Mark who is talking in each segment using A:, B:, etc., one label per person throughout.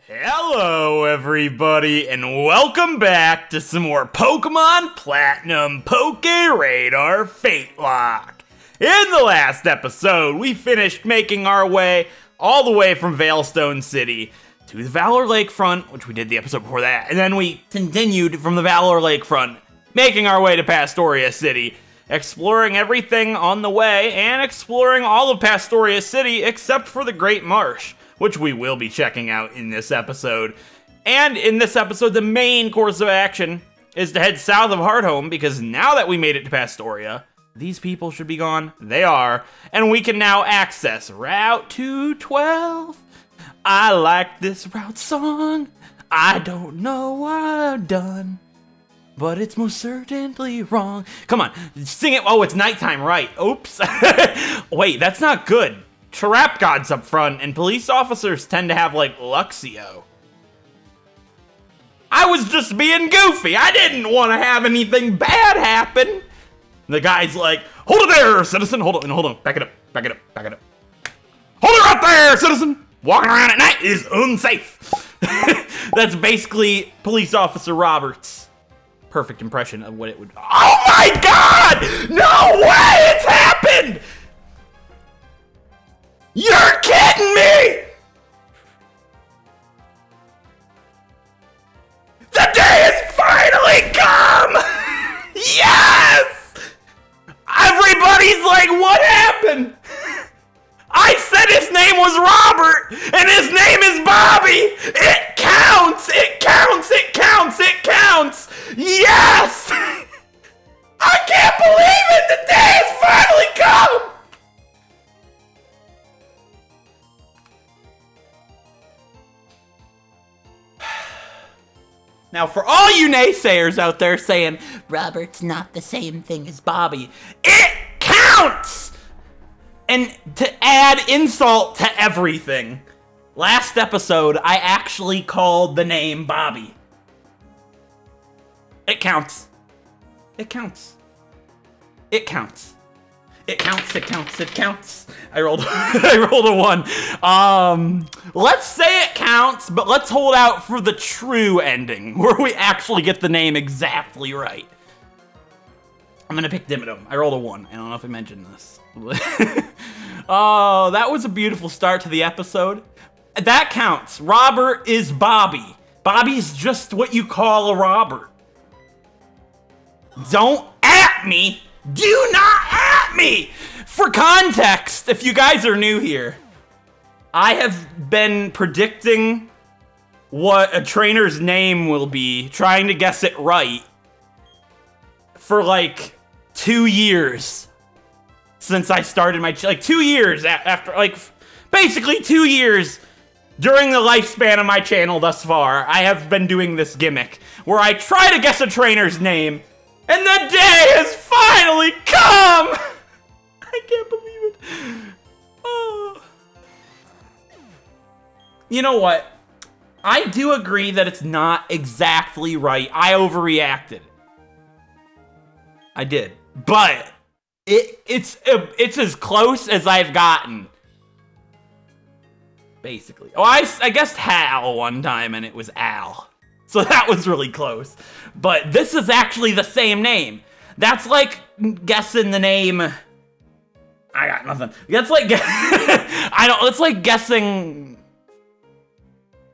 A: Hello everybody, and welcome back to some more Pokemon Platinum PokéRadar FateLocke. In the last episode, we finished making our way all the way from Hearthome City to the Valor Lakefront, which we did the episode before that, and then we continued from the Valor Lakefront, making our way to Pastoria City, exploring everything on the way, and exploring all of Pastoria City except for the Great Marsh, which we will be checking out in this episode. And in this episode, the main course of action is to head south of Hearthome, because now that we made it to Pastoria, these people should be gone. They are. And we can now access Route 212. I like this route song. I don't know what I've done, but it's most certainly wrong. Come on, sing it. Oh, it's nighttime, right? Oops. Wait, that's not good. Trap gods up front, and police officers tend to have, like, Luxio. I was just being goofy. I didn't want to have anything bad happen. The guy's like, hold it there, citizen. Hold on. Back it up. Hold it right there, citizen. Walking around at night is unsafe. That's basically Police Officer Roberts' perfect impression of what it would. Oh my God! No way! It's happened! You're kidding me! The day has finally come! Yes! Everybody's like, what happened? I said his name was Robert, and his name is Bobby! It counts! It counts! It counts! It counts! Yes! I can't believe it! The day has finally come! Now, for all you naysayers out there saying, Robert's not the same thing as Bobby, it counts! And to add insult to everything, last episode, I actually called the name Bobby. It counts. It counts. It counts. It counts, it counts, it counts. I rolled a 1. Let's say it counts, but let's hold out for the true ending, where we actually get the name exactly right. I'm gonna pick Dimmadome. I rolled a 1. I don't know if I mentioned this. Oh, that was a beautiful start to the episode. That counts. Robert is Bobby. Bobby's just what you call a Robert. Don't at me. Do not at me! For context, if you guys are new here, I have been predicting what a trainer's name will be, trying to guess it right, for like 2 years since I started my, like 2 years after, like basically 2 years during the lifespan of my channel thus far. I have been doing this gimmick where I try to guess a trainer's name, and the day has finally come! I can't believe it. Oh. You know what? I do agree that it's not exactly right. I overreacted. I did. But it's as close as I've gotten. Basically. Oh, I guessed Hal one time and it was Al. So that was really close. But this is actually the same name. That's like guessing the name. I got nothing. That's like it's like guessing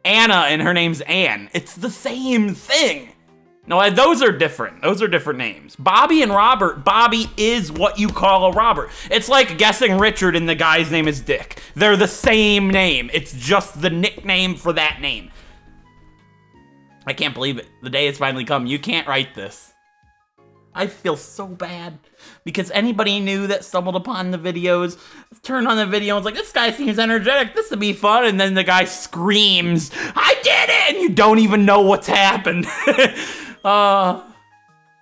A: Anna and her name's Anne. It's the same thing. No, those are different. Those are different names. Bobby and Robert. Bobby is what you call a Robert. It's like guessing Richard and the guy's name is Dick. They're the same name. It's just the nickname for that name. I can't believe it. The day has finally come. You can't write this. I feel so bad because anybody new that stumbled upon the videos, turned on the video and was like, this guy seems energetic, this would be fun, and then the guy screams, I did it! And you don't even know what's happened.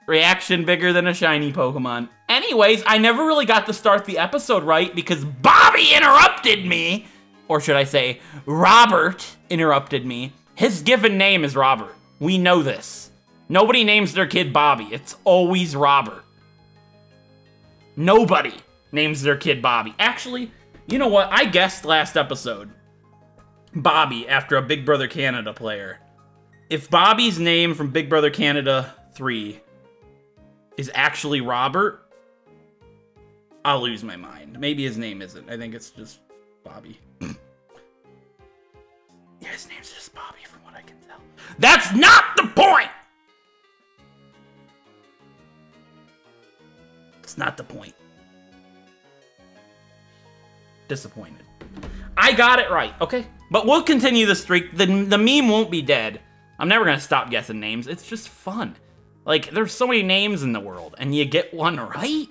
A: Reaction bigger than a shiny Pokemon. Anyways, I never really got to start the episode right because Bobby interrupted me. Or should I say, Robert interrupted me. His given name is Robert. We know this. Nobody names their kid Bobby. It's always Robert. Nobody names their kid Bobby. Actually, you know what? I guessed last episode. Bobby after a Big Brother Canada player. If Bobby's name from Big Brother Canada 3 is actually Robert, I'll lose my mind. Maybe his name isn't. I think it's just Bobby. Yeah, his name's just Bobby from what I can tell. That's not the point! It's not the point. Disappointed. I got it right, okay? But we'll continue the streak. The meme won't be dead. I'm never gonna stop guessing names. It's just fun. Like, there's so many names in the world, and you get one right?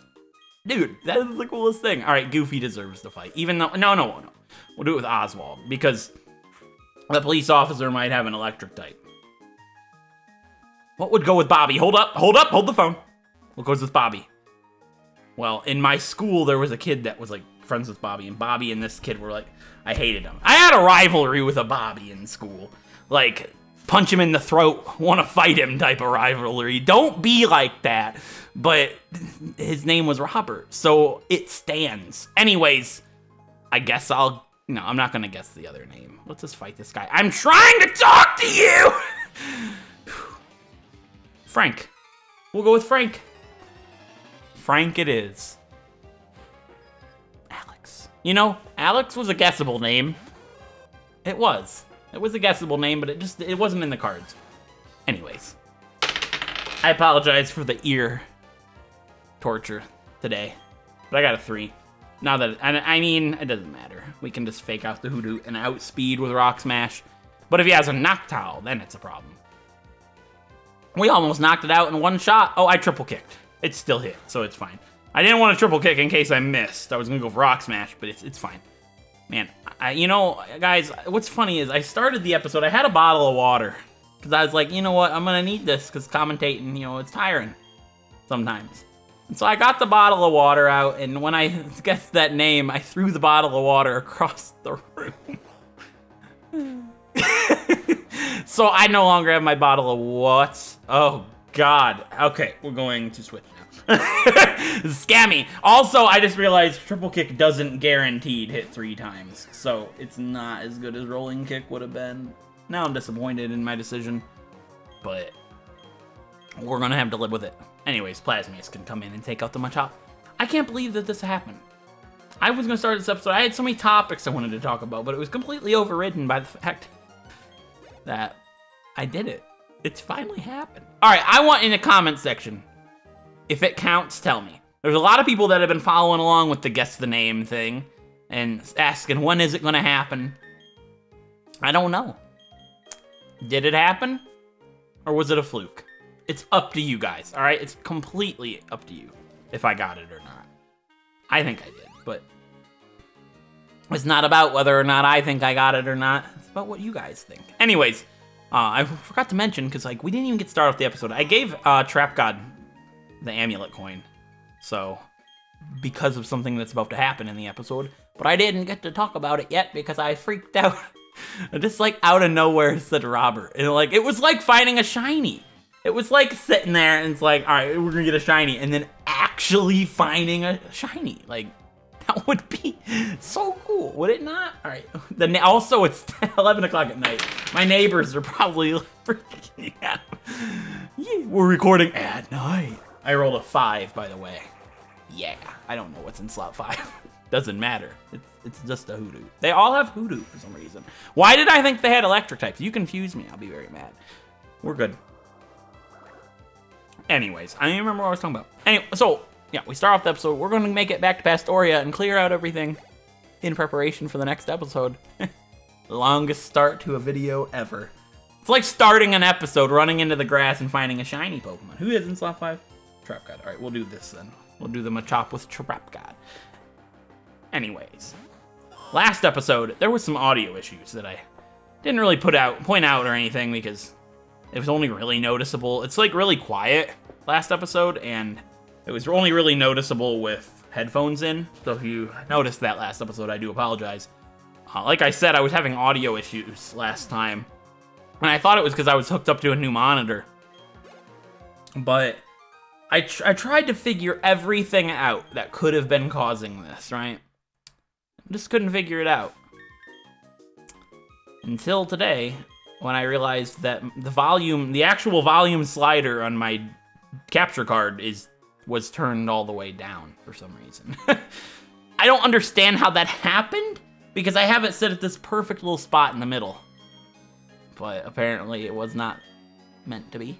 A: Dude, that is the coolest thing. All right, Goofy deserves to fight. Even though, no. We'll do it with Oswald, because the police officer might have an electric type. What would go with Bobby? Hold the phone. What goes with Bobby? Well, in my school, there was a kid that was, like, friends with Bobby, and Bobby and this kid were, like, I hated him. I had a rivalry with a Bobby in school. Like, punch him in the throat, want to fight him type of rivalry. Don't be like that. But his name was Robert, so it stands. Anyways, I guess no, I'm not going to guess the other name. Let's just fight this guy. I'm trying to talk to you! Frank. We'll go with Frank. Frank it is. Alex. You know, Alex was a guessable name. It was. It was a guessable name, but it wasn't in the cards. Anyways. I apologize for the ear torture today. But I got a 3. Now that, I mean, it doesn't matter. We can just fake out the Hoodoo and outspeed with Rock Smash. But if he has a Noctowl, then it's a problem. We almost knocked it out in one shot. Oh, I triple kicked. It still hit, so it's fine. I didn't want to triple kick in case I missed. I was going to go for Rock Smash, but it's fine. Man, you know, guys, what's funny is I started the episode, I had a bottle of water. Because I was like, you know what, I'm going to need this because commentating, you know, it's tiring sometimes. And so I got the bottle of water out, and when I guessed that name, I threw the bottle of water across the room. So I no longer have my bottle of what? Oh, God. Okay, we're going to switch now. Scammy. Also, I just realized triple kick doesn't guaranteed hit 3 times. So it's not as good as rolling kick would have been. Now I'm disappointed in my decision. But we're going to have to live with it. Anyways, Plasmius can come in and take out the Machop. I can't believe that this happened. I was going to start this episode. I had so many topics I wanted to talk about, but it was completely overridden by the fact that I did it. It's finally happened. All right, I want in the comment section, if it counts, tell me. There's a lot of people that have been following along with the guess the name thing and asking, when is it going to happen? I don't know. Did it happen? Or was it a fluke? It's up to you guys, all right? It's completely up to you if I got it or not. I think I did, but it's not about whether or not I think I got it or not. It's about what you guys think. Anyways, I forgot to mention, because like we didn't even get started off the episode. I gave Trap God the amulet coin, so because of something that's about to happen in the episode, but I didn't get to talk about it yet because I freaked out. Just like out of nowhere said Robert, and like it was like finding a shiny. It was like sitting there and it's like, all right, we're gonna get a shiny, and then actually finding a shiny. Like, that would be so cool, would it not? All right, also it's 11 o'clock at night. My neighbors are probably freaking out. Yeah, we're recording at night. I rolled a 5, by the way. Yeah, I don't know what's in slot 5. Doesn't matter. It's just a Hoodoo. They all have Hoodoo for some reason. Why did I think they had electric types? You confused me. I'll be very mad. We're good. Anyways, I don't even remember what I was talking about. Anyway, so, yeah, we start off the episode. We're going to make it back to Pastoria and clear out everything in preparation for the next episode. Longest start to a video ever. It's like starting an episode, running into the grass and finding a shiny Pokemon. Who is in slot 5? Trap God. All right, we'll do this then. We'll do the Machop with Trap God. Anyways, last episode, there was some audio issues that I didn't really point out or anything because it was only really noticeable. It's like really quiet last episode, and it was only really noticeable with headphones in. So if you noticed that last episode, I do apologize. Like I said, I was having audio issues last time, and I thought it was because I was hooked up to a new monitor. But I tried to figure everything out that could have been causing this, right? Just couldn't figure it out. Until today, when I realized that the actual volume slider on my capture card was turned all the way down for some reason. I don't understand how that happened, because I have it set at this perfect little spot in the middle. But apparently it was not meant to be.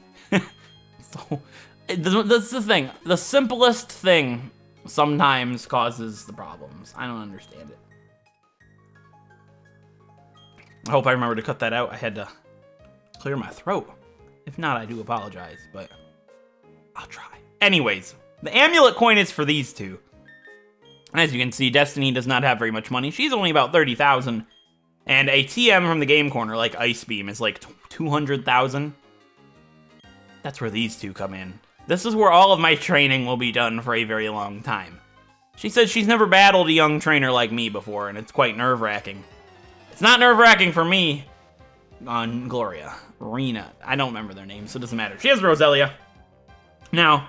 A: So, that's the thing. The simplest thing sometimes causes the problems. I don't understand it. I hope I remember to cut that out. I had to clear my throat. If not, I do apologize, but I'll try. Anyways, the amulet coin is for these two. As you can see, Destiny does not have very much money. She's only about 30,000. And a TM from the game corner, like Ice Beam, is like 200,000. That's where these two come in. This is where all of my training will be done for a very long time. She says she's never battled a young trainer like me before, and it's quite nerve-wracking. It's not nerve-wracking for me on Gloria. Rena. I don't remember their names, so it doesn't matter. She has Roselia. Now,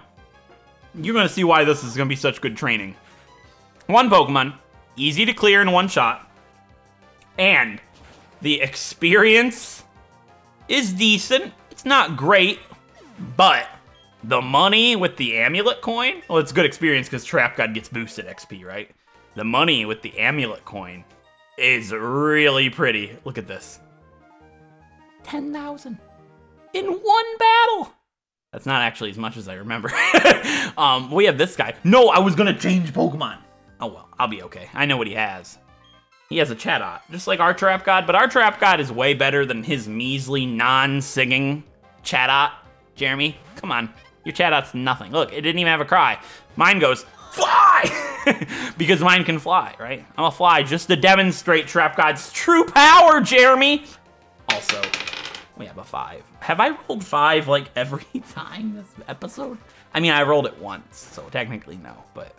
A: you're going to see why this is going to be such good training. One Pokemon, easy to clear in one shot, and the experience is decent. It's not great, but the money with the amulet coin, well, it's good experience because Trap God gets boosted XP, right? The money with the amulet coin is really pretty. Look at this. 10,000 in one battle. That's not actually as much as I remember. We have this guy. No, I was gonna change Pokemon. Oh well, I'll be okay. I know what he has. He has a Chatot, just like our Trap God, but our Trap God is way better than his measly, non-singing Chatot. Jeremy, come on. Your Chatot's nothing. Look, it didn't even have a cry. Mine goes, fly! Because mine can fly, right? I'm gonna fly just to demonstrate Trap God's true power, Jeremy! Also, we have a 5. Have I rolled 5 like every time this episode? I mean, I rolled it once, so technically no, but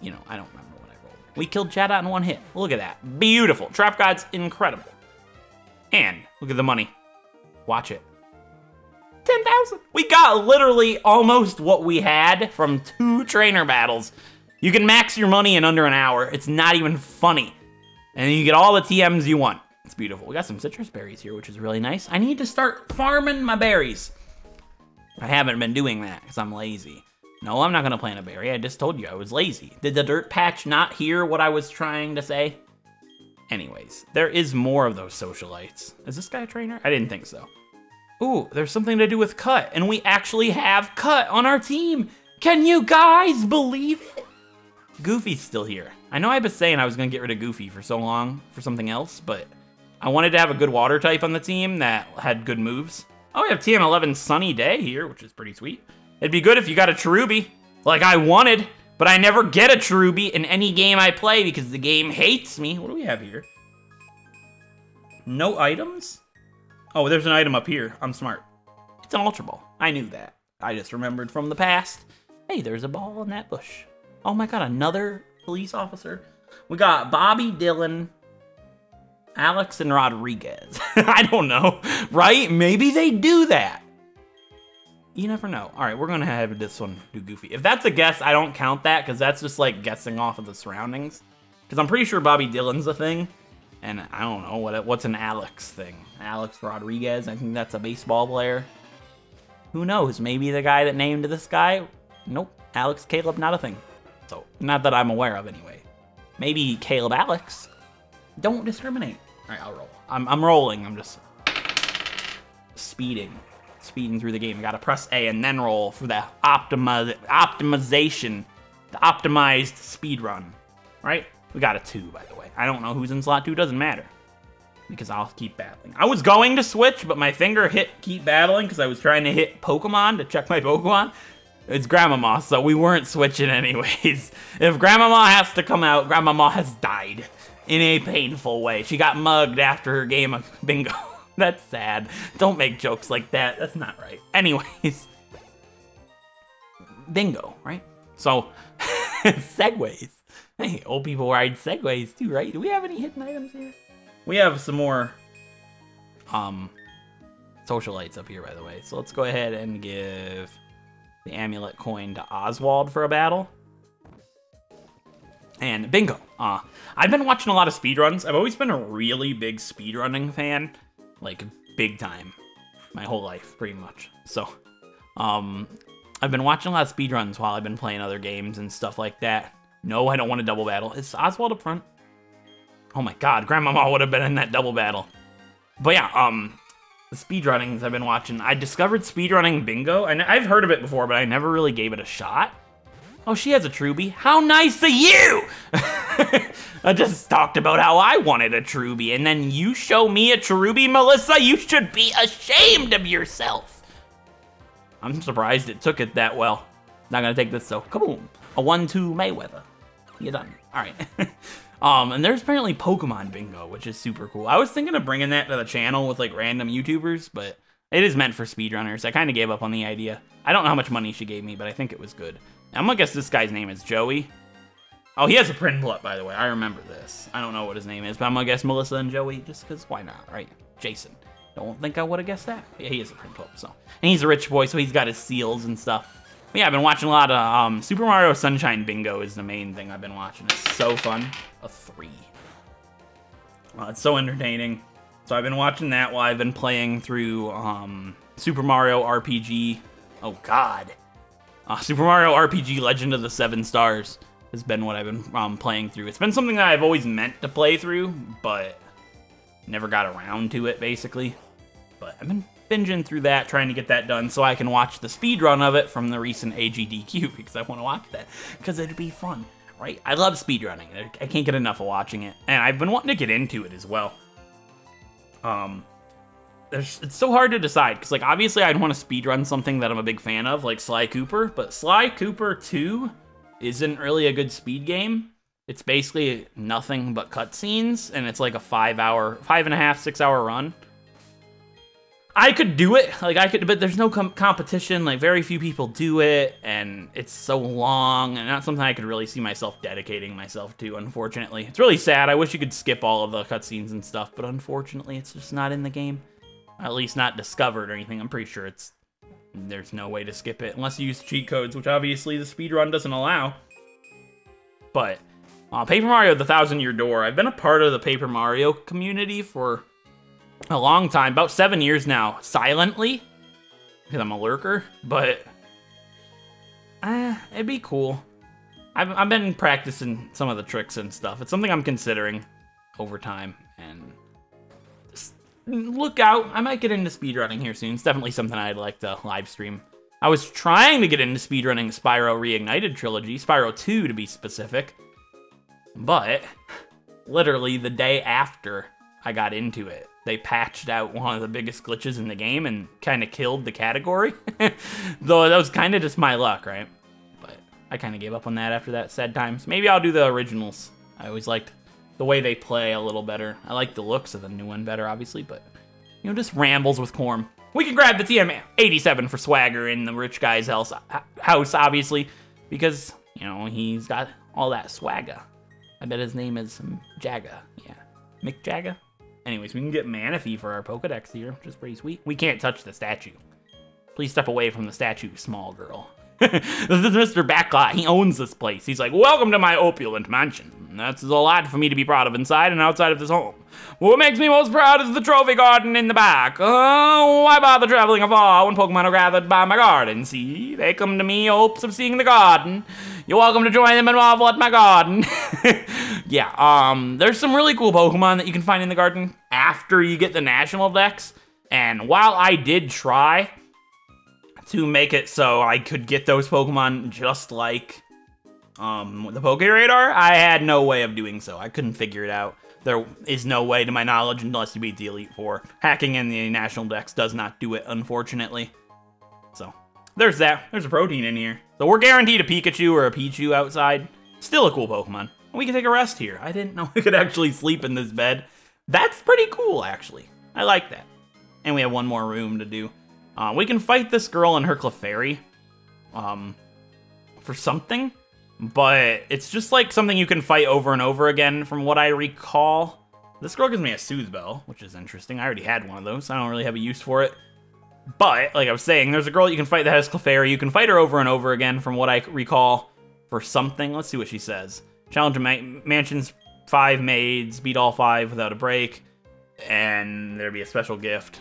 A: you know, I don't remember what I rolled. We killed Chatot in one hit. Look at that. Beautiful. Trap God's incredible. And look at the money. Watch it. 10,000. We got literally almost what we had from 2 trainer battles. You can max your money in under an hour. It's not even funny. And you get all the TMs you want. It's beautiful. We got some citrus berries here, which is really nice. I need to start farming my berries. I haven't been doing that because I'm lazy. No, I'm not going to plant a berry. I just told you I was lazy. Did the dirt patch not hear what I was trying to say? Anyways, there is more of those socialites. Is this guy a trainer? I didn't think so. Ooh, there's something to do with Cut, and we actually have Cut on our team. Can you guys believe it? Goofy's still here. I know I've been saying I was going to get rid of Goofy for so long for something else, but I wanted to have a good water type on the team that had good moves. Oh, we have TM11 Sunny Day here, which is pretty sweet. It'd be good if you got a Cherubi, like I wanted, but I never get a Cherubi in any game I play because the game hates me. What do we have here? No items? Oh, there's an item up here. I'm smart. It's an Ultra Ball. I knew that. I just remembered from the past. Hey, there's a ball in that bush. Oh my god, another police officer. We got Bobby, Dylan, Alex, and Rodriguez. I don't know, right? Maybe they do that. You never know. All right, we're going to have this one do Goofy. If that's a guess, I don't count that because that's just like guessing off of the surroundings. Because I'm pretty sure Bobby Dylan's a thing. And I don't know, what's an Alex thing? Alex Rodriguez, I think that's a baseball player. Who knows? Maybe the guy that named this guy? Nope. Alex Caleb, not a thing. So, not that I'm aware of anyway. Maybe Caleb Alex. Don't discriminate. All right, I'll roll. I'm rolling. I'm just speeding through the game. You gotta press A and then roll for the optimization, the optimized speed run, right? We got a 2, by the way. I don't know who's in slot 2, doesn't matter. Because I'll keep battling. I was going to switch, but my finger hit keep battling because I was trying to hit Pokemon to check my Pokemon. It's Grandmama, so we weren't switching anyways. If Grandmama has to come out, Grandmama has died in a painful way. She got mugged after her game of bingo. That's sad. Don't make jokes like that. That's not right. Anyways. Bingo, right? So, segways. Hey, old people ride segways too, right? Do we have any hidden items here? We have some more socialites up here, by the way. So let's go ahead and give the amulet coin to Oswald for a battle. And bingo. I've been watching a lot of speedruns. I've always been a really big speedrunning fan, like big time, my whole life, pretty much. So, I've been watching a lot of speedruns while I've been playing other games and stuff like that. No, I don't want a double battle. Is Oswald up front? Oh my god, Grandmama would have been in that double battle. But yeah, the speedrunnings I've been watching. I discovered speedrunning bingo, and I've heard of it before, but I never really gave it a shot. Oh, she has a Truby. How nice of you! I just talked about how I wanted a Truby, and then you show me a Truby, Melissa? You should be ashamed of yourself. I'm surprised it took it that well. Not gonna take this though. Kaboom. A 1-2 Mayweather. You're done. All right. And there's apparently Pokemon bingo, which is super cool. I was thinking of bringing that to the channel with like random YouTubers, but it is meant for speedrunners. I kind of gave up on the idea. I don't know how much money she gave me, but I think it was good. I'm gonna guess this guy's name is Joey. Oh, he has a Prinplup, by the way. I remember this. I don't know what his name is, but I'm gonna guess Melissa and Joey just because why not, right? Jason. Don't think I would have guessed that. Yeah, he is a Prinplup, so. And he's a rich boy, so he's got his seals and stuff. But yeah, I've been watching a lot of Super Mario Sunshine Bingo is the main thing I've been watching. It's so fun. A 3. It's so entertaining. So I've been watching that while I've been playing through Super Mario RPG. Oh God. Super Mario RPG Legend of the Seven Stars has been what I've been playing through. It's been something that I've always meant to play through, but never got around to it, basically. But I've been binging through that, trying to get that done so I can watch the speed run of it from the recent AGDQ, because I want to watch that, because it'd be fun, right? I love speedrunning. I can't get enough of watching it, and I've been wanting to get into it as well. It's so hard to decide, because like obviously I'd want to speedrun something that I'm a big fan of, like Sly Cooper, but Sly Cooper 2 isn't really a good speed game. It's basically nothing but cutscenes, and it's like a 5.5, 6 hour run. I could do it, but there's no competition, like very few people do it, and it's so long, and not something I could really see myself dedicating myself to, unfortunately. It's really sad. I wish you could skip all of the cutscenes and stuff, but unfortunately it's just not in the game. At least not discovered or anything. I'm pretty sure there's no way to skip it, unless you use cheat codes, which obviously the speedrun doesn't allow. But, Paper Mario The Thousand Year Door, I've been a part of the Paper Mario community for a long time, about 7 years now, silently, because I'm a lurker, but it'd be cool. I've been practicing some of the tricks and stuff. It's something I'm considering over time, and just look out. I might get into speedrunning here soon. It's definitely something I'd like to live stream. I was trying to get into speedrunning Spyro Reignited Trilogy, Spyro 2 to be specific, but literally the day after I got into it, they patched out one of the biggest glitches in the game and kind of killed the category. Though that was kind of just my luck, right? But I kind of gave up on that after that, sad times. Maybe I'll do the originals. I always liked the way they play a little better. I like the looks of the new one better, obviously, but, you know, just rambles with Corm. We can grab the TM87 for swagger in the rich guy's house, obviously, because, you know, he's got all that swagger. I bet his name is Jagga. Yeah, Mick Jagga? Anyways, we can get Manaphy for our Pokedex here, which is pretty sweet. We can't touch the statue. Please step away from the statue, small girl. This is Mr. Backlot. He owns this place. He's like, welcome to my opulent mansion. That's a lot for me to be proud of inside and outside of this home. What makes me most proud is the trophy garden in the back. Oh, why bother traveling afar when Pokemon are gathered by my garden? See, they come to me hopes of seeing the garden. You're welcome to join them and marvel at my garden. Yeah, there's some really cool Pokemon that you can find in the garden after you get the national dex. And while I did try to make it so I could get those Pokemon just like the PokéRadar, I had no way of doing so. I couldn't figure it out. There is no way, to my knowledge, unless you beat the Elite Four. Hacking in the national dex does not do it, unfortunately. So, there's that. There's a protein in here. So we're guaranteed a Pikachu or a Pichu outside. Still a cool Pokemon. We can take a rest here. I didn't know we could actually sleep in this bed. That's pretty cool, actually. I like that. And we have one more room to do. We can fight this girl in her Clefairy for something, but it's just like something you can fight over and over again from what I recall. This girl gives me a Soothe Bell, which is interesting. I already had one of those, so I don't really have a use for it. But, like I was saying, there's a girl you can fight that has Clefairy. You can fight her over and over again from what I recall for something. Let's see what she says. Challenge Mansions 5 maids, beat all 5 without a break, and there'd be a special gift.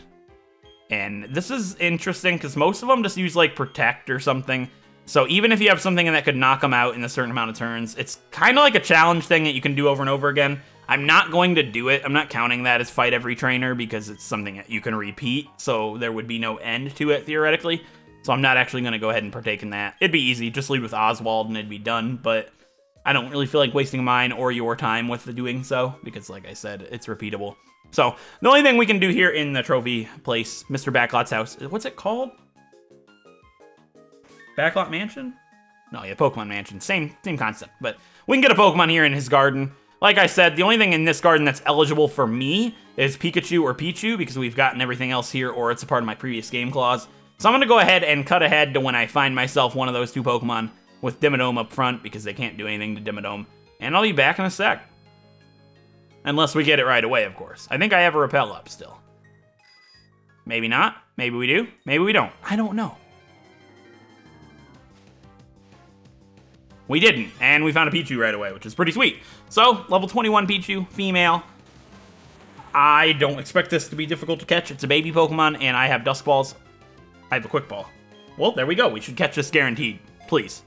A: And this is interesting because most of them just use like Protect or something. So even if you have something that could knock them out in a certain amount of turns, it's kind of like a challenge thing that you can do over and over again. I'm not going to do it. I'm not counting that as fight every trainer because it's something that you can repeat. So there would be no end to it theoretically. So I'm not actually going to go ahead and partake in that. It'd be easy. Just lead with Oswald and it'd be done. But I don't really feel like wasting mine or your time with doing so because, like I said, it's repeatable. So, the only thing we can do here in the trophy place, Mr. Backlot's house, what's it called? Backlot Mansion? No, yeah, Pokemon Mansion. Same concept, but we can get a Pokemon here in his garden. Like I said, the only thing in this garden that's eligible for me is Pikachu or Pichu because we've gotten everything else here or it's a part of my previous game clause. So I'm going to go ahead and cut ahead to when I find myself one of those 2 Pokemon with Dimmadome up front because they can't do anything to Dimmadome. And I'll be back in a sec. Unless we get it right away, of course. I think I have a Repel up still. Maybe not. Maybe we do. Maybe we don't. I don't know. We didn't, and we found a Pichu right away, which is pretty sweet. So, level 21 Pichu, female. I don't expect this to be difficult to catch. It's a baby Pokemon, and I have Dusk Balls. I have a Quick Ball. Well, there we go. We should catch this guaranteed. Please.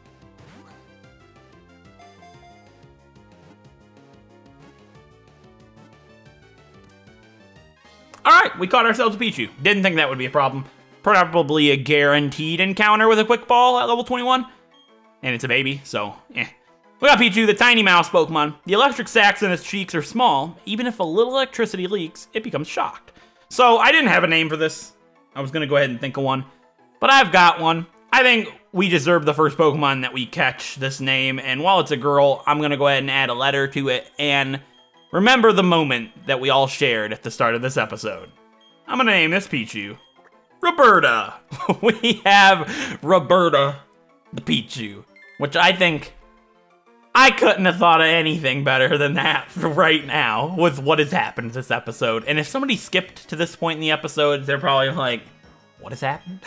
A: Alright, we caught ourselves a Pichu. Didn't think that would be a problem. Probably a guaranteed encounter with a Quick Ball at level 21. And it's a baby, so, eh. We got Pichu, the tiny mouse Pokemon. The electric sacs in its cheeks are small. Even if a little electricity leaks, it becomes shocked. So, I didn't have a name for this. I was going to go ahead and think of one. But I've got one. I think we deserve the first Pokemon that we catch this name. And while it's a girl, I'm going to go ahead and add a letter to it. And remember the moment that we all shared at the start of this episode. I'm going to name this Pichu Roberta. We have Roberta the Pichu, which I think I couldn't have thought of anything better than that for right now with what has happened this episode. And if somebody skipped to this point in the episode, they're probably like, what has happened?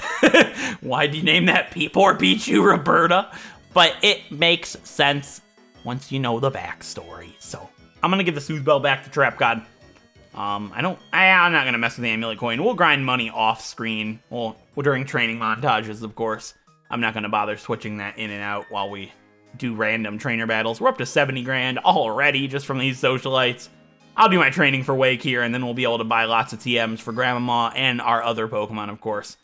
A: Why did you name that poor Pichu Roberta? But it makes sense once you know the backstory. So I'm gonna give the Soothe Bell back to Trap God. I'm not gonna mess with the Amulet Coin. We'll grind money off screen. Well, during training montages, of course. I'm not gonna bother switching that in and out while we do random trainer battles. We're up to 70 grand already just from these socialites. I'll do my training for Wake here, and then we'll be able to buy lots of TMs for Grandmama and our other Pokemon, of course.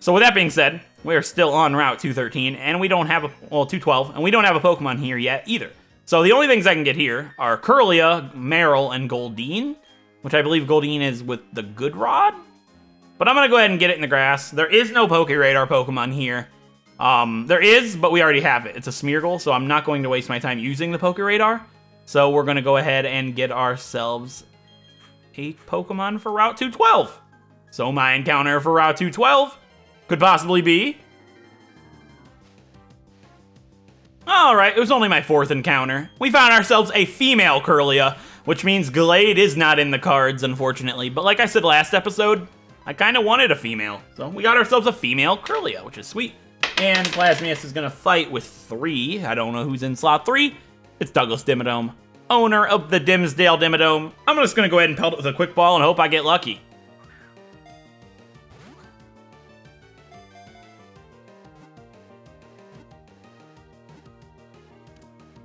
A: So with that being said, we are still on Route 213, and we don't have a, well, 212, and we don't have a Pokemon here yet either. So the only things I can get here are Curlia, Meryl, and Goldeen, which I believe Goldeen is with the Good Rod. But I'm gonna go ahead and get it in the grass. There is no PokéRadar Pokemon here. There is, but we already have it. It's a Smeargle, so I'm not going to waste my time using the PokéRadar. So we're going to go ahead and get ourselves a Pokemon for Route 212. So my encounter for Route 212 could possibly be... Alright, it was only my 4th encounter. We found ourselves a female Curlia, which means Glade is not in the cards, unfortunately. But like I said last episode, I kind of wanted a female. So we got ourselves a female Curlia, which is sweet. And Plasmius is going to fight with 3. I don't know who's in slot 3. It's Douglas Dimmadome, owner of the Dimsdale Dimmadome. I'm just going to go ahead and pelt it with a Quick Ball and hope I get lucky.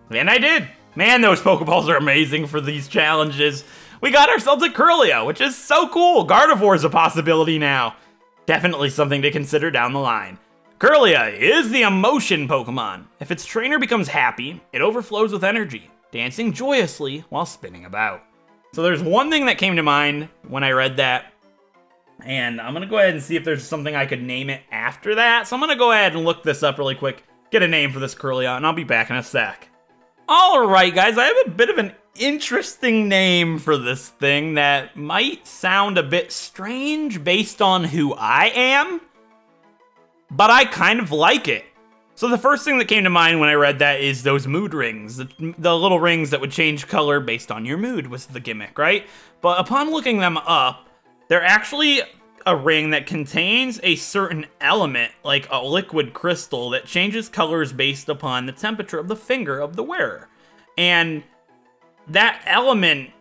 A: And I did. Man, those Pokeballs are amazing for these challenges. We got ourselves a Curlia, which is so cool. Gardevoir is a possibility now. Definitely something to consider down the line. Curlia is the emotion Pokemon. If its trainer becomes happy, it overflows with energy, dancing joyously while spinning about. So there's one thing that came to mind when I read that, and I'm gonna go ahead and see if there's something I could name it after that. So I'm gonna go ahead and look this up really quick, get a name for this Curlia, and I'll be back in a sec. Alright guys, I have a bit of an interesting name for this thing that might sound a bit strange based on who I am, but I kind of like it. So the first thing that came to mind when I read that is those mood rings. The little rings that would change color based on your mood was the gimmick, right? But upon looking them up, they're actually a ring that contains a certain element, like a liquid crystal, that changes colors based upon the temperature of the finger of the wearer. And that element,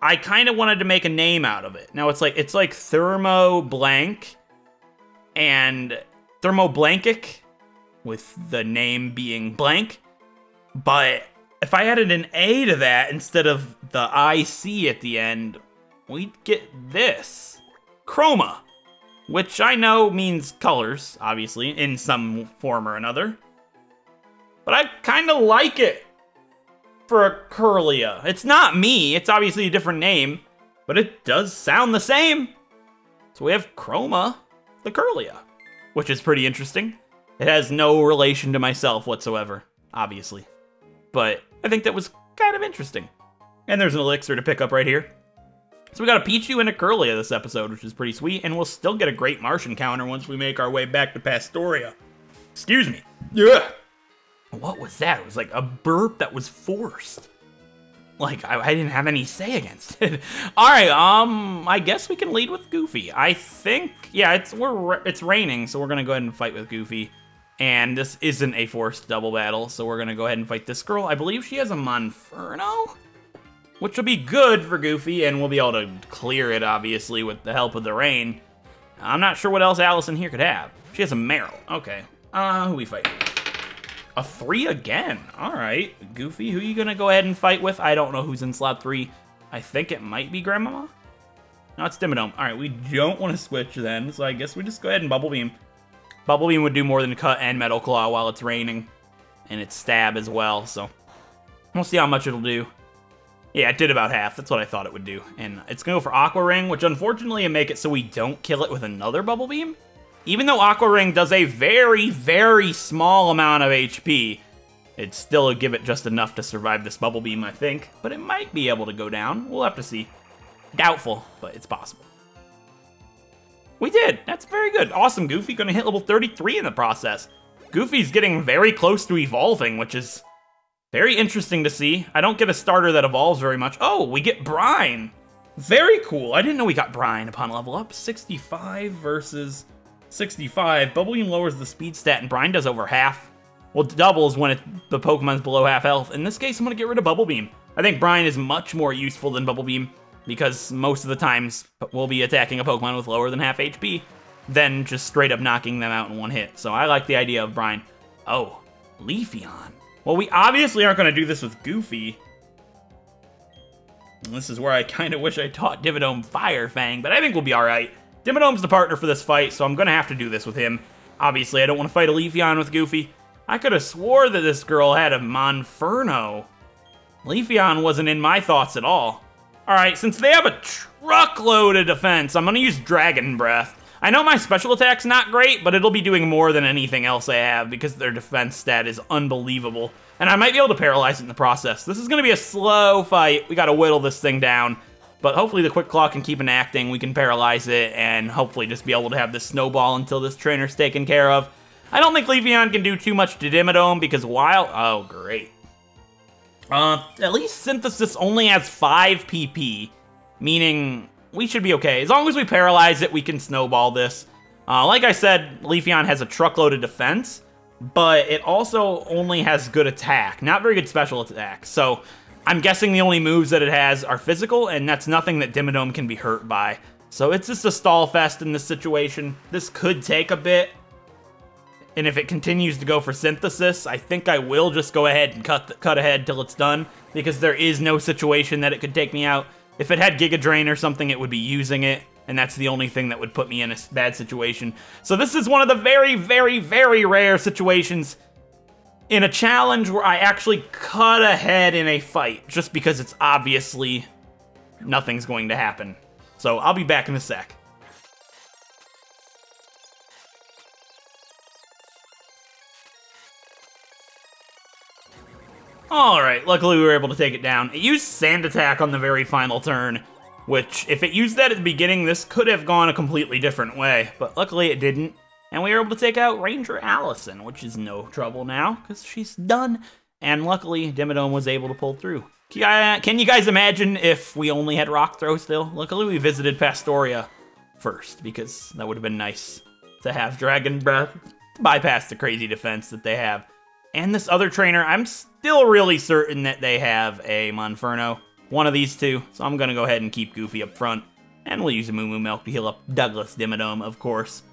A: I kind of wanted to make a name out of it. Now it's like Thermo Blank and Thermoblankic, with the name being blank. But if I added an A to that instead of the IC at the end, we'd get this. Chroma. Which I know means colors, obviously, in some form or another. But I kind of like it for a Kirlia. It's not me, it's obviously a different name, but it does sound the same. So we have Chroma, the Kirlia, which is pretty interesting. It has no relation to myself whatsoever, obviously. But I think that was kind of interesting. And there's an elixir to pick up right here. So we got a Pichu and a Kirlia this episode, which is pretty sweet, and we'll still get a great Marsh encounter once we make our way back to Pastoria. Excuse me. Yeah. What was that? It was like a burp that was forced. Like, I didn't have any say against it. Alright, I guess we can lead with Goofy. I think, yeah, it's raining, so we're gonna go ahead and fight with Goofy. And this isn't a forced double battle, so we're gonna go ahead and fight this girl. I believe she has a Monferno, which will be good for Goofy, and we'll be able to clear it, obviously, with the help of the rain. I'm not sure what else Allison here could have. She has a Meryl. Okay. Who we fighting? A 3 again. Alright. Goofy, who are you gonna go ahead and fight with? I don't know who's in slot 3. I think it might be Grandmama? No, it's Dimmadome. Alright, we don't want to switch then, so I guess we just go ahead and Bubble Beam. Bubble Beam would do more than Cut and Metal Claw while it's raining. And it's Stab as well, so we'll see how much it'll do. Yeah, it did about half. That's what I thought it would do. And it's going to go for Aqua Ring, which unfortunately will make it so we don't kill it with another Bubble Beam. Even though Aqua Ring does a very, very small amount of HP, it'd still give it just enough to survive this Bubble Beam, I think. But it might be able to go down. We'll have to see. Doubtful, but it's possible. We did. That's very good. Awesome, Goofy. Going to hit level 33 in the process. Goofy's getting very close to evolving, which is very interesting to see. I don't get a starter that evolves very much. Oh, we get Brine. Very cool. I didn't know we got Brine upon level up. 65 versus 65. Bubble Beam lowers the speed stat, and Brine does over half. Well, it doubles when the Pokemon's below half health. In this case, I'm going to get rid of Bubble Beam. I think Brine is much more useful than Bubble Beam, because most of the times we'll be attacking a Pokemon with lower than half HP, than just straight up knocking them out in one hit. So I like the idea of Brine. Oh, Leafeon. Well, we obviously aren't going to do this with Goofy. And this is where I kind of wish I taught Dimmadome Fire Fang, but I think we'll be alright. Dimmadome's the partner for this fight, so I'm going to have to do this with him. Obviously, I don't want to fight a Leafeon with Goofy. I could have swore that this girl had a Monferno. Leafeon wasn't in my thoughts at all. Alright, since they have a truckload of defense, I'm going to use Dragon Breath. I know my special attack's not great, but it'll be doing more than anything else I have because their defense stat is unbelievable. And I might be able to paralyze it in the process. This is going to be a slow fight. We got to whittle this thing down. But hopefully the Quick Claw can keep enacting. We can paralyze it and hopefully just be able to have this snowball until this trainer's taken care of. I don't think Leafeon can do too much to Dimmadome because while... Oh, great. At least Synthesis only has 5 PP, meaning we should be okay. As long as we paralyze it, we can snowball this. Like I said, Leafeon has a truckload of defense, but it also only has good attack, not very good special attack. So I'm guessing the only moves that it has are physical, and that's nothing that Dimmadome can be hurt by. So it's just a stall fest in this situation. This could take a bit. And if it continues to go for Synthesis, I think I will just go ahead and cut ahead till it's done, because there is no situation that it could take me out. If it had Giga Drain or something, it would be using it, and that's the only thing that would put me in a bad situation. So this is one of the very, very, very rare situations in a challenge where I actually cut ahead in a fight, just because it's obviously nothing's going to happen. So I'll be back in a sec. Alright, luckily we were able to take it down. It used Sand Attack on the very final turn, which, if it used that at the beginning, this could have gone a completely different way. But luckily it didn't, and we were able to take out Ranger Allison, which is no trouble now, because she's done. And luckily, Dimmadome was able to pull through. Can you guys imagine if we only had Rock Throw still? Luckily we visited Pastoria first, because that would have been nice to have Dragon Breath to bypass the crazy defense that they have. and this other trainer, I'm still really certain that they have a Monferno. One of these two, so I'm gonna go ahead and keep Goofy up front. And we'll use a Moo Moo Milk to heal up Douglas Dimmadome, of course.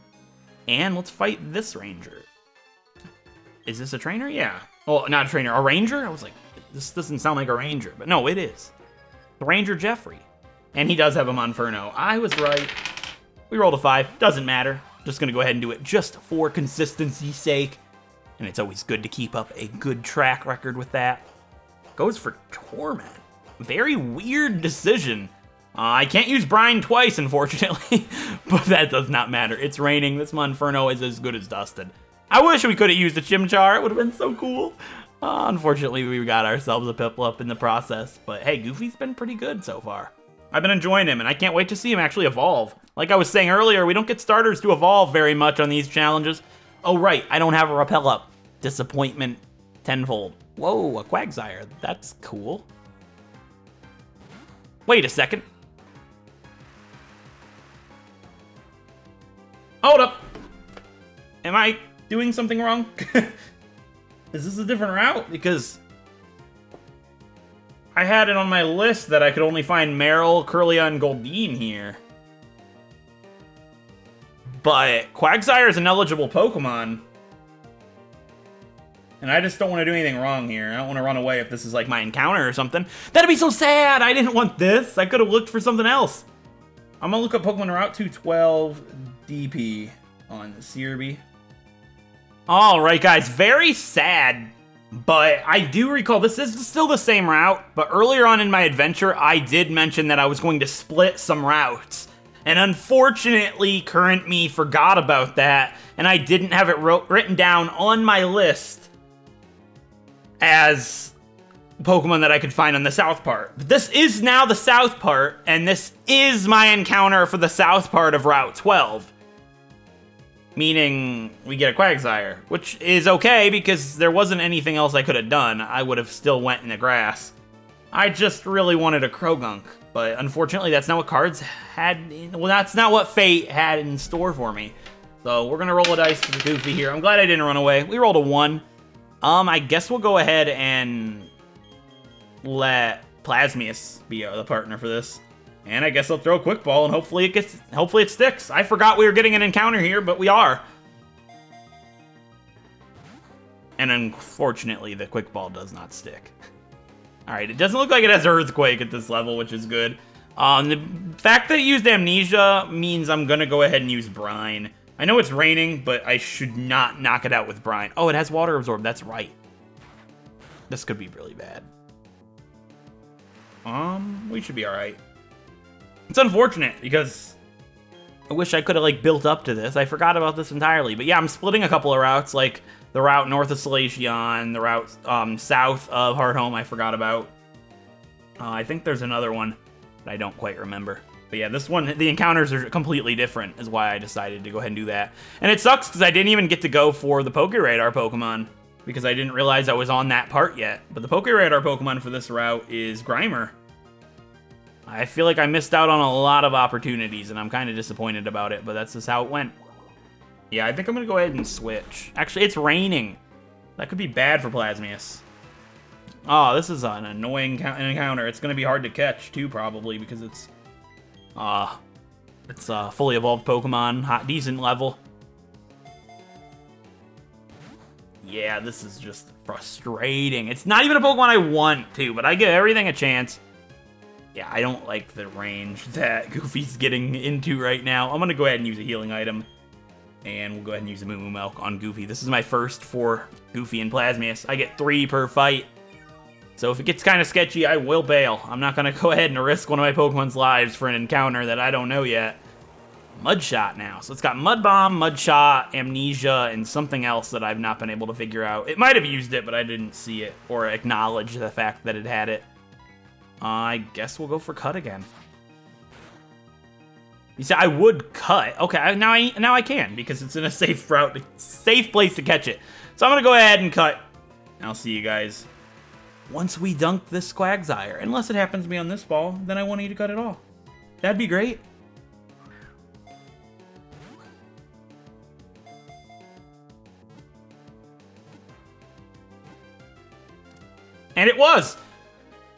A: And let's fight this Ranger. Is this a trainer? Yeah. Well, not a trainer, a Ranger? I was like, this doesn't sound like a Ranger, but no, it is. The Ranger Jeffrey. And he does have a Monferno. I was right. We rolled a 5, doesn't matter. Just gonna go ahead and do it just for consistency's sake. And it's always good to keep up a good track record with that. Goes for Torment. Very weird decision. I can't use Brine twice, unfortunately, but that does not matter. It's raining. This Monferno is as good as dusted. I wish we could have used a Chimchar. It would have been so cool. Unfortunately, we got ourselves a Piplup in the process. But hey, Goofy's been pretty good so far. I've been enjoying him, and I can't wait to see him actually evolve. Like I was saying earlier, we don't get starters to evolve very much on these challenges. Oh, right, I don't have a Repel Up. Disappointment tenfold. Whoa, a Quagsire. That's cool. Wait a second. Hold up. Am I doing something wrong? Is this a different route? Because I had it on my list that I could only find Meryl, Kirlia, and Goldeen here. But Quagsire is an eligible Pokemon. And I just don't want to do anything wrong here. I don't want to run away if this is like my encounter or something. That'd be so sad! I didn't want this! I could have looked for something else. I'm gonna look up Pokemon Route 212 DP on Searby. Alright guys, very sad. But I do recall, this is still the same route, but earlier on in my adventure, I did mention that I was going to split some routes. And unfortunately, current me forgot about that, and I didn't have it written down on my list as Pokemon that I could find on the south part. But this is now the south part, and this is my encounter for the south part of Route 12. Meaning, we get a Quagsire, which is okay because there wasn't anything else I could have done. I would have still went in the grass. I just really wanted a Krogunk, but unfortunately that's not what cards had, well that's not what Fate had in store for me. So we're gonna roll a dice for Goofy here. I'm glad I didn't run away. We rolled a 1. I guess we'll go ahead and let Plasmius be the partner for this. And I guess I'll throw a Quick Ball and hopefully it sticks. I forgot we were getting an encounter here, but we are. And unfortunately, the Quick Ball does not stick. Alright, it doesn't look like it has Earthquake at this level, which is good. The fact that it used Amnesia means I'm gonna go ahead and use Brine. I know it's raining, but I should not knock it out with Brine. Oh, it has Water Absorb, that's right. This could be really bad. We should be alright. It's unfortunate, because I wish I could have, like, built up to this. I forgot about this entirely. But yeah, I'm splitting a couple of routes, like the route north of Salacion, the route south of Hearthome I forgot about. I think there's another one that I don't quite remember. But yeah, this one, the encounters are completely different, is why I decided to go ahead and do that. And it sucks, because I didn't even get to go for the PokéRadar Pokemon, because I didn't realize I was on that part yet. But the PokéRadar Pokemon for this route is Grimer. I feel like I missed out on a lot of opportunities, and I'm kind of disappointed about it, but that's just how it went. Yeah, I think I'm going to go ahead and switch. Actually, it's raining. That could be bad for Plasmius. Oh, this is an annoying encounter. It's going to be hard to catch, too, probably, because it's a fully evolved Pokemon, decent level. Yeah, this is just frustrating. It's not even a Pokemon I want to, but I give everything a chance. Yeah, I don't like the range that Goofy's getting into right now. I'm going to go ahead and use a healing item. And we'll go ahead and use a Moo Moo Milk on Goofy. This is my first for Goofy and Plasmius. I get 3 per fight. So if it gets kind of sketchy, I will bail. I'm not going to go ahead and risk one of my Pokemon's lives for an encounter that I don't know yet. Mudshot now. So it's got Mud Bomb, Mudshot, Amnesia, and something else that I've not been able to figure out. It might have used it, but I didn't see it or acknowledge the fact that it had it. I guess we'll go for Cut again. You see, I would Cut. Okay, now I can, because it's in a safe route, safe place to catch it. So I'm going to go ahead and Cut. I'll see you guys once we dunk this Quagsire. Unless it happens to be on this ball, then I won't need to cut it all. That'd be great. And it was!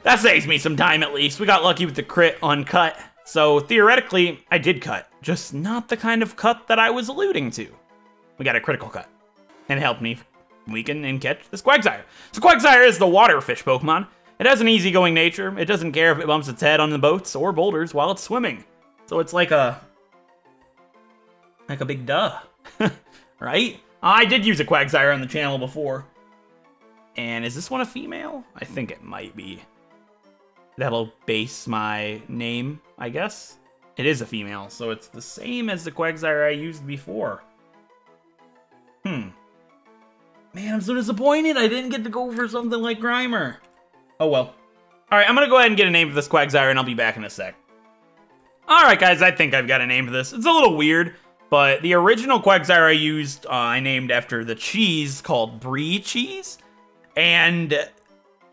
A: That saves me some time at least. We got lucky with the crit on cut. So theoretically, I did cut. Just not the kind of cut that I was alluding to. We got a critical cut. And it helped me weaken and catch this Quagsire. So Quagsire is the water fish Pokemon. It has an easygoing nature. It doesn't care if it bumps its head on the boats or boulders while it's swimming. So it's like a big duh, right? I did use a Quagsire on the channel before. And is this one a female? I think it might be. That'll base my name, I guess. It is a female, so it's the same as the Quagsire I used before. Man, I'm so disappointed I didn't get to go for something like Grimer. Oh well. Alright, I'm gonna go ahead and get a name for this Quagsire and I'll be back in a sec. Alright guys, I think I've got a name for this. It's a little weird, but the original Quagsire I used, I named after the cheese called Brie cheese. And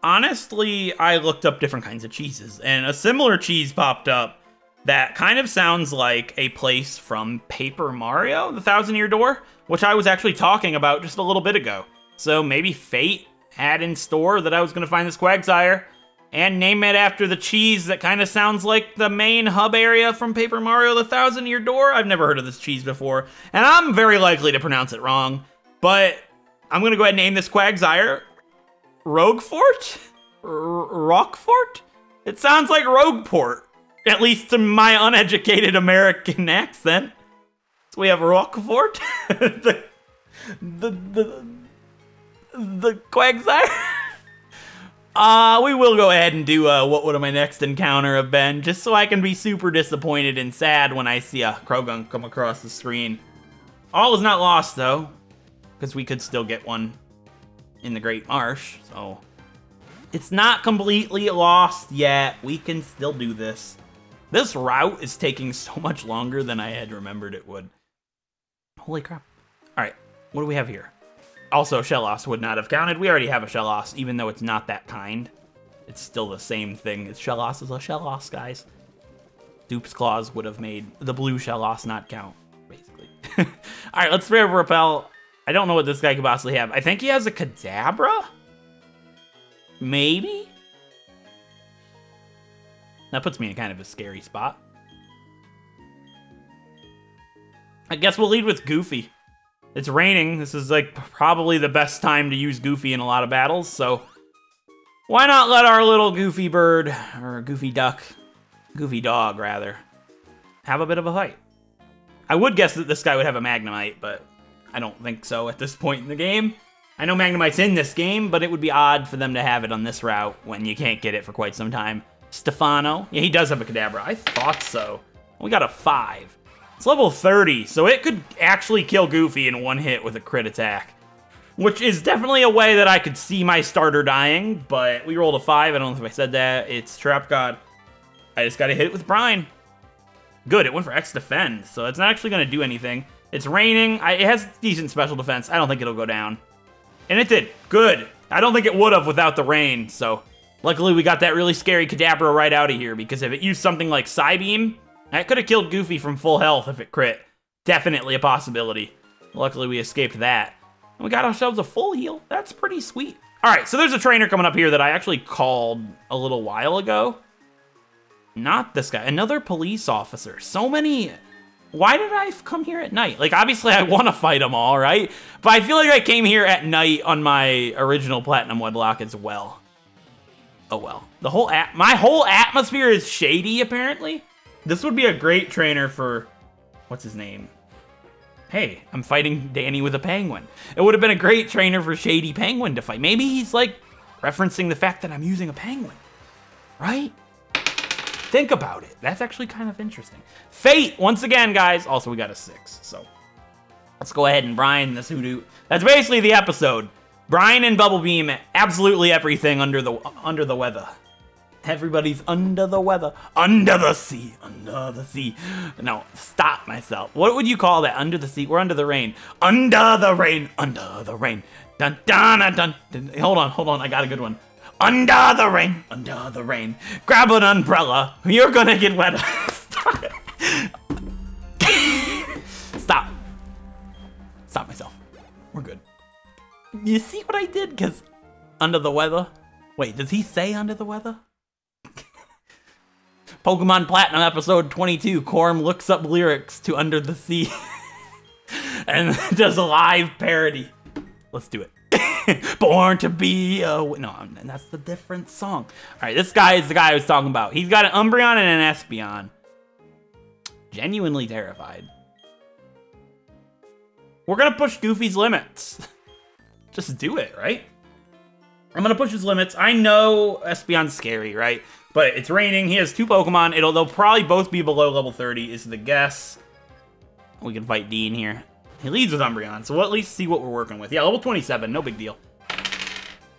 A: honestly, I looked up different kinds of cheeses, and a similar cheese popped up that kind of sounds like a place from Paper Mario, the Thousand-Year Door, which I was actually talking about just a little bit ago. So maybe Fate had in store that I was going to find this Quagsire and name it after the cheese that kind of sounds like the main hub area from Paper Mario, the Thousand-Year Door. I've never heard of this cheese before, and I'm very likely to pronounce it wrong, but I'm going to go ahead and name this Quagsire Roguefort? Rockfort? It sounds like Rogueport, at least to my uneducated American accent. So we have Rockfort, the Quagsire. We will go ahead and do what would my next encounter have been, just so I can be super disappointed and sad when I see a Croagunk come across the screen. All is not lost though, because we could still get one in the Great Marsh, so it's not completely lost yet. We can still do this. This route is taking so much longer than I had remembered it would. Holy crap. Alright, what do we have here? Also, Shellos would not have counted. We already have a Shellos, even though it's not that kind. It's still the same thing. Shellos is a Shellos, guys. Dupe's Claws would have made the blue Shellos not count, basically. Alright, let's throw a Repel. I don't know what this guy could possibly have. I think he has a Kadabra? Maybe? That puts me in kind of a scary spot. I guess we'll lead with Goofy. It's raining. This is like probably the best time to use Goofy in a lot of battles, so why not let our little Goofy bird, or Goofy duck, Goofy dog rather, have a bit of a fight. I would guess that this guy would have a Magnemite, but I don't think so at this point in the game. I know Magnemite's in this game, but it would be odd for them to have it on this route when you can't get it for quite some time. Stefano. Yeah, he does have a Kadabra. I thought so. We got a 5. It's level 30, so it could actually kill Goofy in one hit with a crit attack. Which is definitely a way that I could see my starter dying, but we rolled a 5. I don't know if I said that. It's Trap God. I just got to hit it with Brine. Good, it went for X Defend, so it's not actually going to do anything. It's raining. It has decent special defense. I don't think it'll go down. And it did. Good. I don't think it would have without the rain, so luckily we got that really scary Kadabra right out of here, because if it used something like Psybeam, that could have killed Goofy from full health if it crit. Definitely a possibility. Luckily we escaped that. And we got ourselves a full heal. That's pretty sweet. Alright, so there's a trainer coming up here that I actually called a little while ago. Not this guy. Another police officer. So many... Why did I come here at night? Like, obviously I want to fight them all, right? But I feel like I came here at night on my original Platinum Wedlocke as well. Oh well. My whole atmosphere is shady, apparently. This would be a great trainer for... What's his name? Hey, I'm fighting Danny with a penguin. It would have been a great trainer for Shady Penguin to fight. Maybe he's, like, referencing the fact that I'm using a penguin. Right? Think about it. That's actually kind of interesting. Fate, once again, guys. Also, we got a 6, so let's go ahead and Brine this Hoodoo. That's basically the episode. Brine and Bubble Beam, absolutely everything under the weather. Everybody's under the weather. Under the sea. Under the sea. No, stop myself. What would you call that? Under the sea? We're under the rain. Under the rain. Under the rain. Dun dun dun dun. Hold on. I got a good one. Under the rain. Under the rain. Grab an umbrella. You're gonna get wet. Stop. Stop. Stop myself. We're good. You see what I did? Because under the weather. Wait, does he say under the weather? Pokemon Platinum episode 22, Corm looks up lyrics to Under the Sea and does a live parody. Let's do it. Born to be a... No, that's the different song. All right, this guy is the guy I was talking about. He's got an Umbreon and an Espeon. Genuinely terrified. We're gonna push Goofy's limits. Just do it, right? I'm gonna push his limits. I know Espeon's scary, right? But it's raining. He has 2 Pokemon. They'll probably both be below level 30 is the guess. We can fight Dean here. He leads with Umbreon, so we'll at least see what we're working with. Yeah, level 27, no big deal.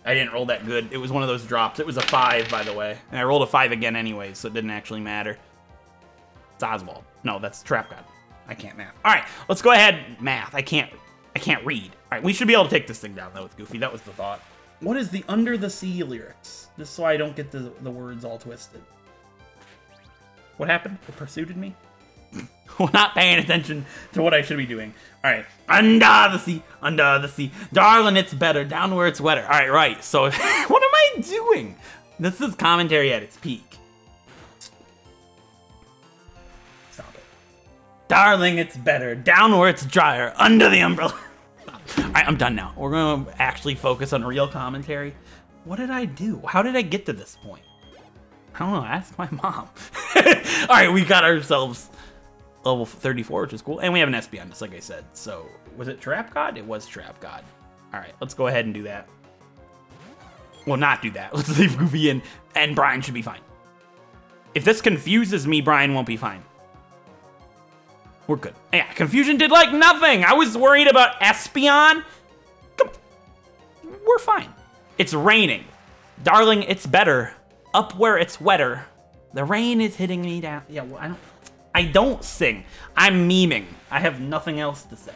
A: I didn't roll that good. It was one of those drops. It was a 5, by the way. And I rolled a 5 again anyway, so it didn't actually matter. It's Oswald. No, that's Trap God. I can't math. All right, let's go ahead. Math. I can't read. All right, we should be able to take this thing down, though, with Goofy. That was the thought. What is the Under the Sea lyrics? Just so I don't get the words all twisted. What happened? It pursued me? We're not paying attention to what I should be doing. All right. Under the sea, darling, it's better, down where it's wetter. All right, right. So, what am I doing? This is commentary at its peak. Stop it. Darling, it's better, down where it's drier, under the umbrella. All right, I'm done now. We're going to actually focus on real commentary. What did I do? How did I get to this point? I don't know. Ask my mom. All right, we got ourselves level 34, which is cool. And we have an Espeon, just like I said. So, was it Trap God? It was Trap God. All right, let's go ahead and do that. Well, not do that. Let's leave Goofy in, and Brian should be fine. If this confuses me, Brian won't be fine. We're good. Yeah, confusion did like nothing. I was worried about Espeon. Come on. We're fine. It's raining. Darling, it's better. Up where it's wetter. The rain is hitting me down. Yeah, well, I don't sing. I'm memeing. I have nothing else to say.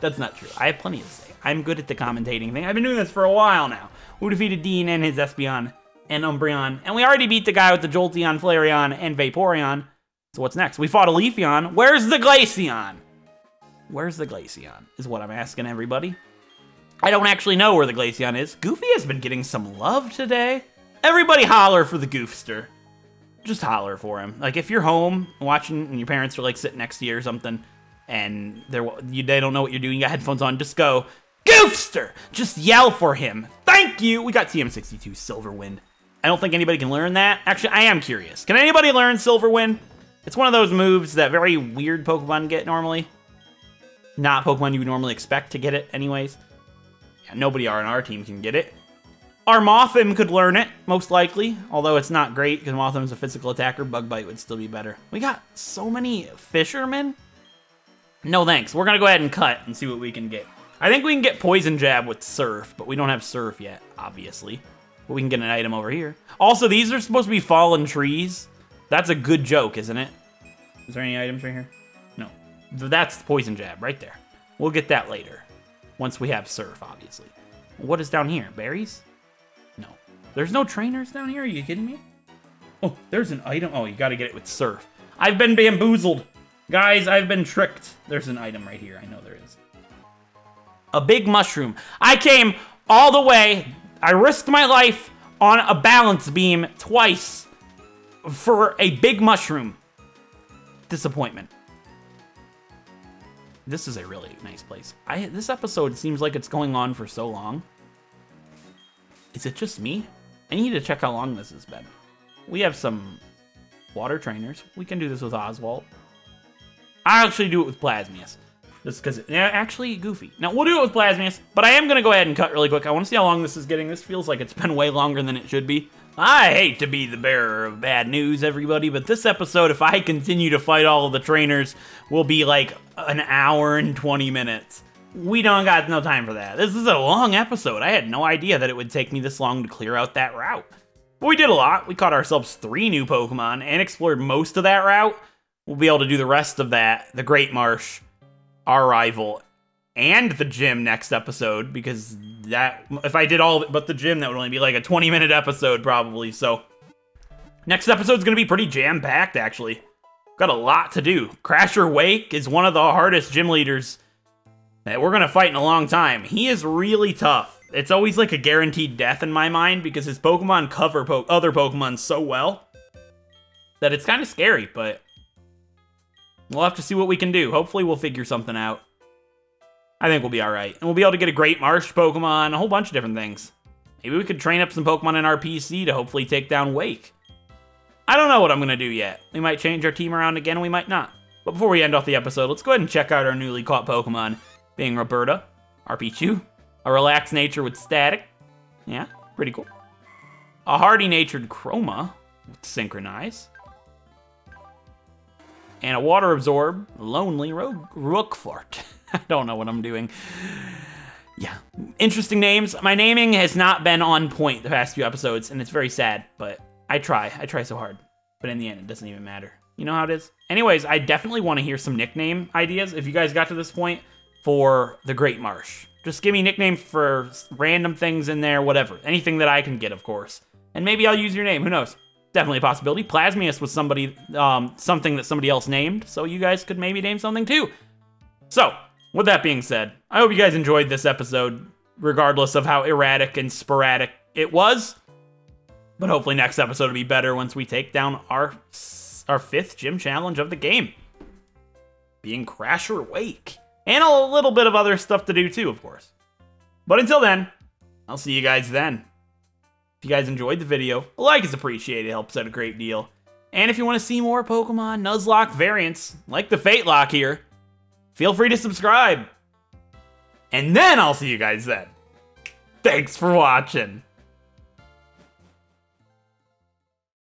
A: That's not true. I have plenty to say. I'm good at the commentating thing. I've been doing this for a while now. We defeated Dean and his Espeon and Umbreon. And we already beat the guy with the Jolteon, Flareon, and Vaporeon. So what's next? We fought a Leafeon. Where's the Glaceon? Where's the Glaceon is what I'm asking everybody. I don't actually know where the Glaceon is. Goofy has been getting some love today. Everybody holler for the Goofster. Just holler for him. Like, if you're home watching and your parents are, like, sitting next to you or something, and they don't know what you're doing, you got headphones on, just go, Goofster! Just yell for him. Thank you! We got TM62, Silverwind. I don't think anybody can learn that. Actually, I am curious. Can anybody learn Silverwind? It's one of those moves that very weird Pokemon get normally. Not Pokemon you would normally expect to get it anyways. Yeah, nobody on our team can get it. Our Mothim could learn it, most likely. Although it's not great, because Mothim's a physical attacker. Bug Bite would still be better. We got so many fishermen. No thanks. We're going to go ahead and cut and see what we can get. I think we can get Poison Jab with Surf, but we don't have Surf yet, obviously. But we can get an item over here. Also, these are supposed to be fallen trees. That's a good joke, isn't it? Is there any items right here? No. That's Poison Jab right there. We'll get that later. Once we have Surf, obviously. What is down here? Berries? No. There's no trainers down here? Are you kidding me? Oh, there's an item. Oh, you got to get it with Surf. I've been bamboozled. Guys, I've been tricked. There's an item right here. I know there is. A big mushroom. I came all the way. I risked my life on a balance beam twice for a big mushroom. Disappointment. This is a really nice place. This episode seems like it's going on for so long. Is it just me? I need to check how long this has been. We have some water trainers. We can do this with Oswald. I'll actually do it with Plasmius. Just because, yeah, actually, Goofy. Now, we'll do it with Plasmius, but I am going to go ahead and cut really quick. I want to see how long this is getting. This feels like it's been way longer than it should be. I hate to be the bearer of bad news, everybody, but this episode, if I continue to fight all of the trainers, will be like an hour and 20 minutes. We don't got no time for that. This is a long episode. I had no idea that it would take me this long to clear out that route. But we did a lot. We caught ourselves 3 new Pokemon and explored most of that route. We'll be able to do the rest of that, the Great Marsh, our rival, and the gym next episode, because that, if I did all of it but the gym, that would only be like a 20-minute episode probably. So next episode's gonna be pretty jam-packed, actually. Got a lot to do. Crasher Wake is one of the hardest gym leaders that we're gonna fight in a long time. He is really tough. it's always like a guaranteed death in my mind because his Pokemon cover other Pokemon so well that it's kind of scary, but we'll have to see what we can do. Hopefully we'll figure something out. I think we'll be alright. And we'll be able to get a Great Marsh Pokemon, a whole bunch of different things. Maybe we could train up some Pokemon in our PC to hopefully take down Wake. I don't know what I'm going to do yet. We might change our team around again, we might not. But before we end off the episode, let's go ahead and check out our newly caught Pokemon, being Roberta, Arpichu, a relaxed nature with Static. Yeah, pretty cool. A hardy-natured Chroma with Synchronize. And a water absorb, lonely Rookfort. I don't know what I'm doing. Yeah, interesting names. My naming has not been on point the past few episodes, and it's very sad, but I try so hard. But in the end, it doesn't even matter. You know how it is? Anyways, I definitely want to hear some nickname ideas if you guys got to this point for the Great Marsh. Just give me nicknames for random things in there, whatever. Anything that I can get, of course. And maybe I'll use your name, who knows? Definitely a possibility. Plasmius was somebody, something that somebody else named, so you guys could maybe name something too. So, with that being said, I hope you guys enjoyed this episode, regardless of how erratic and sporadic it was. But hopefully next episode will be better once we take down our 5th gym challenge of the game, being Crasher Wake. And a little bit of other stuff to do too, of course. But until then, I'll see you guys then. If you guys enjoyed the video, a like is appreciated, it helps out a great deal. And if you want to see more Pokemon Nuzlocke variants, like the FateLocke here, feel free to subscribe. And then I'll see you guys then. Thanks for watching.